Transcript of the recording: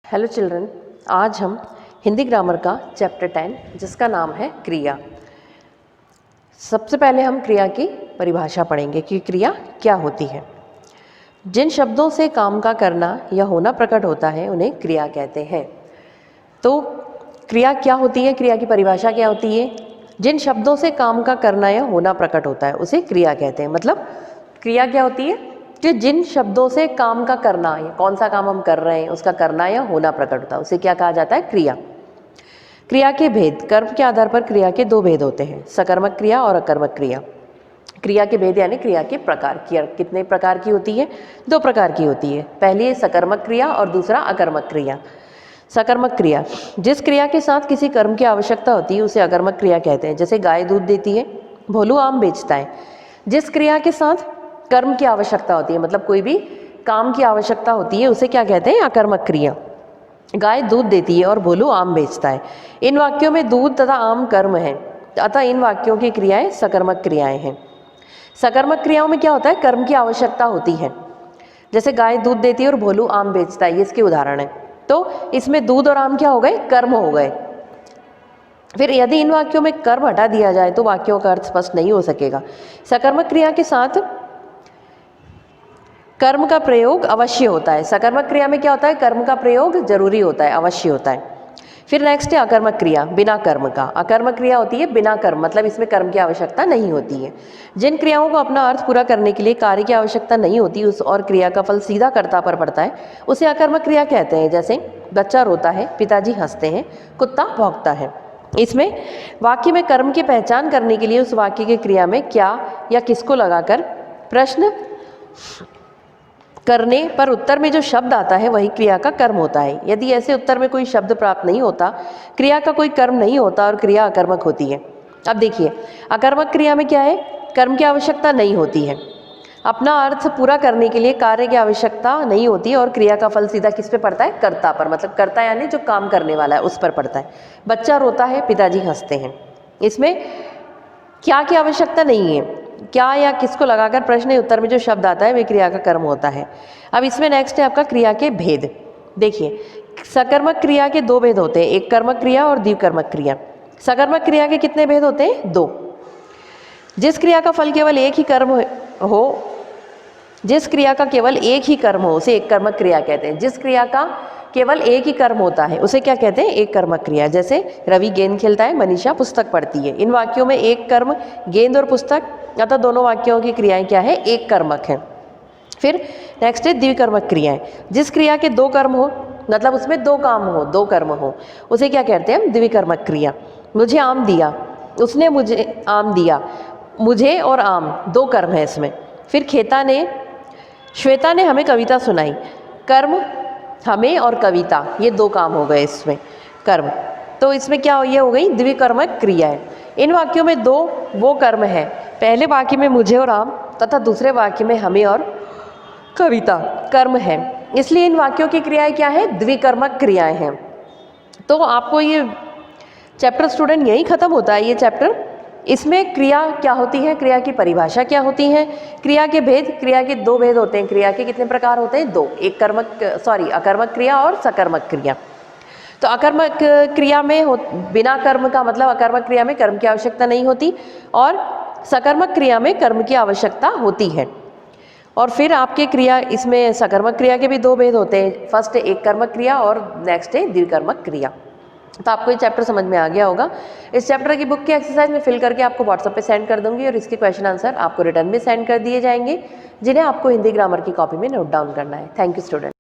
Hello children, आज हम Hindi grammar का चैप्टर 10 जिसका नाम है क्रिया। सबसे पहले हम क्रिया की परिभाषा पढ़ेंगे कि क्रिया क्या होती है। जिन शब्दों से काम का करना या होना प्रकट होता है उन्हें क्रिया कहते हैं। तो क्रिया क्या होती है, क्रिया की परिभाषा क्या होती है? जिन शब्दों से काम का करना या होना प्रकट होता है उसे क्रिया कहते हैं। मतलब क्रिया क्या होती है कि जिन शब्दों से काम का करना या कौन सा काम हम कर रहे हैं उसका करना या होना प्रकट होता है उसे क्या कहा जाता है? क्रिया। क्रिया के भेद। कर्म के आधार पर क्रिया के दो भेद होते हैं, सकर्मक क्रिया और अकर्मक क्रिया। क्रिया के भेद यानी क्रिया के प्रकार। क्रिया कितने प्रकार की होती है? दो प्रकार की होती है। पहली है सकर्मक क्रिया और दूसरा अकर्मक क्रिया। सकर्मक क्रिया, जिस क्रिया के साथ किसी कर्म की आवश्यकता होती है उसे अकर्मक क्रिया कहते हैं। जैसे गाय दूध देती है, भोलू आम बेचता है। जिस क्रिया के साथ कर्म की आवश्यकता होती है, मतलब कोई भी काम की आवश्यकता होती है, उसे क्या कहते हैं? अकर्मक क्रिया। गाय दूध देती है और भोलू आम बेचता है। इन वाक्यों में दूध तथा आम कर्म है, अतः इन वाक्यों की क्रियाएं सकर्मक क्रियाएं हैं। सकर्मक क्रियाओं में क्या होता है? कर्म की आवश्यकता होती है। जैसे गाय दूध देती है और भोलू आम बेचता है, ये इसके उदाहरण है। तो इसमें दूध और आम क्या हो गए? कर्म हो गए। फिर यदि इन वाक्यों में कर्म हटा दिया जाए तो वाक्यों का अर्थ स्पष्ट नहीं हो सकेगा। सकर्मक क्रिया के साथ कर्म का प्रयोग अवश्य होता है। सकर्मक क्रिया में क्या होता है? कर्म का प्रयोग जरूरी होता है, अवश्य होता है। फिर नेक्स्ट है अकर्मक क्रिया, बिना कर्म का। अकर्मक क्रिया होती है बिना कर्म, मतलब इसमें कर्म की आवश्यकता नहीं होती है। जिन क्रियाओं को अपना अर्थ पूरा करने के लिए कार्य की आवश्यकता नहीं होती उस और क्रिया का फल सीधा कर्ता पर पड़ता है, उसे अकर्मक क्रिया कहते हैं। जैसे बच्चा रोता है, पिताजी हंसते हैं, कुत्ता भौंकता है। इसमें वाक्य में कर्म की पहचान करने के लिए उस वाक्य की क्रिया में क्या या किसको लगाकर प्रश्न करने पर उत्तर में जो शब्द आता है वही क्रिया का कर्म होता है। यदि ऐसे उत्तर में कोई शब्द प्राप्त नहीं होता, क्रिया का कोई कर्म नहीं होता और क्रिया अकर्मक होती है। अब देखिए, अकर्मक क्रिया में क्या है? कर्म की आवश्यकता नहीं होती है, अपना अर्थ पूरा करने के लिए कार्य की आवश्यकता नहीं होती और क्रिया का फल सीधा किस पे पड़ता है? कर्ता पर। मतलब कर्ता यानी जो काम करने वाला है उस पर पड़ता है। बच्चा रोता है, पिताजी हंसते हैं। इसमें क्या की आवश्यकता नहीं है, क्या या किसको लगाकर प्रश्न उत्तर में जो शब्द आता है वे क्रिया का कर्म होता है। अब इसमें नेक्स्ट है आपका क्रिया के भेद। देखिए, सकर्मक क्रिया के दो भेद होते हैं, एक कर्मक क्रिया और द्विकर्मक क्रिया। सकर्मक क्रिया के कितने भेद होते हैं? दो। जिस क्रिया का फल केवल एक ही कर्म हो, जिस क्रिया का केवल एक ही कर्म हो उसे एक कर्मक क्रिया कहते हैं। जिस क्रिया का केवल एक ही कर्म होता है उसे क्या कहते हैं? एक कर्मक क्रिया। जैसे रवि गेंद खेलता है, मनीषा पुस्तक पढ़ती है। इन वाक्यों में एक कर्म गेंद और पुस्तक, अतः दोनों वाक्यों की क्रियाएं क्या है? एक कर्मक है। फिर नेक्स्ट है द्विकर्मक क्रियाएं। जिस क्रिया के दो कर्म हो, मतलब उसमें दो काम हो, दो कर्म हो, उसे क्या कहते हैं? हम द्विकर्मक क्रिया। मुझे आम दिया, उसने मुझे आम दिया, मुझे और आम दो कर्म है इसमें। फिर श्वेता ने हमें कविता सुनाई। कर्म हमें और कविता, ये दो काम हो गए इसमें कर्म। तो इसमें क्या ये हो गई? द्विकर्मक क्रिया है। इन वाक्यों में दो वो कर्म है, पहले वाक्य में मुझे और आम तथा दूसरे वाक्य में हमें और कविता कर्म है, इसलिए इन वाक्यों की क्रियाएं क्या है? द्विकर्मक क्रियाएं हैं। तो आपको ये चैप्टर स्टूडेंट यही खत्म होता है, ये चैप्टर। इसमें क्रिया क्या होती है, क्रिया की परिभाषा क्या होती है, क्रिया के भेद। क्रिया के दो भेद होते हैं। क्रिया के कितने प्रकार होते हैं? दो, एक अकर्मक क्रिया और सकर्मक क्रिया। तो अकर्मक क्रिया में बिना कर्म का, मतलब अकर्मक क्रिया में कर्म की आवश्यकता नहीं होती और सकर्मक क्रिया में कर्म की आवश्यकता होती है। और फिर आपके क्रिया, इसमें सकर्मक क्रिया के भी दो भेद होते हैं। फर्स्ट है एक कर्मक क्रिया और नेक्स्ट है द्विकर्मक क्रिया। तो आपको ये चैप्टर समझ में आ गया होगा। इस चैप्टर की बुक की एक्सरसाइज में फिल करके आपको व्हाट्सएप पे सेंड कर दूंगी और इसके क्वेश्चन आंसर आपको रिटर्न में सेंड कर दिए जाएंगे, जिन्हें आपको हिंदी ग्रामर की कॉपी में नोट डाउन करना है। Thank you student.